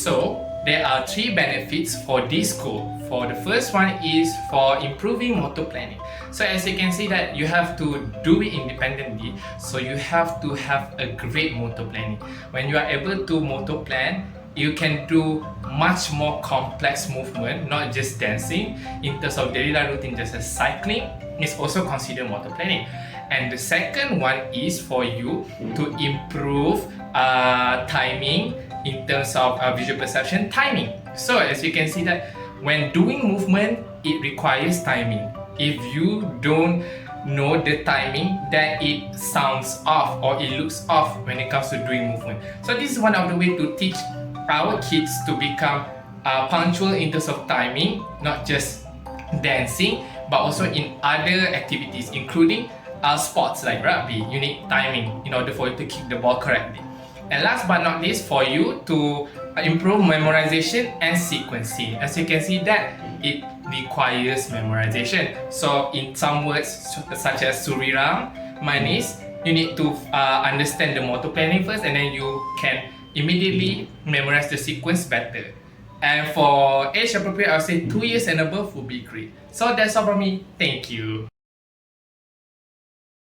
So there are three benefits for this goal. For the first one is for improving motor planning. So as you can see that you have to do it independently, so you have to have a great motor planning. When you are able to motor plan, you can do much more complex movement, not just dancing. In terms of daily life routine, just as cycling is also considered motor planning. And the second one is for you to improve timing in terms of visual perception timing. So as you can see that when doing movement, it requires timing. If you don't know the timing, then it sounds off or it looks off when it comes to doing movement. So this is one of the way to teach our kids to become punctual in terms of timing, not just dancing, but also in other activities, including sports like rugby. You need timing in order for you to kick the ball correctly. And last but not least, for you to improve memorization and sequencing. As you can see that it requires memorization. So in some words such as Suriram, manis, you need to understand the motor planning first, and then you can immediately memorize the sequence better. And for age appropriate, I would say 2 years and above would be great. So that's all from me. Thank you.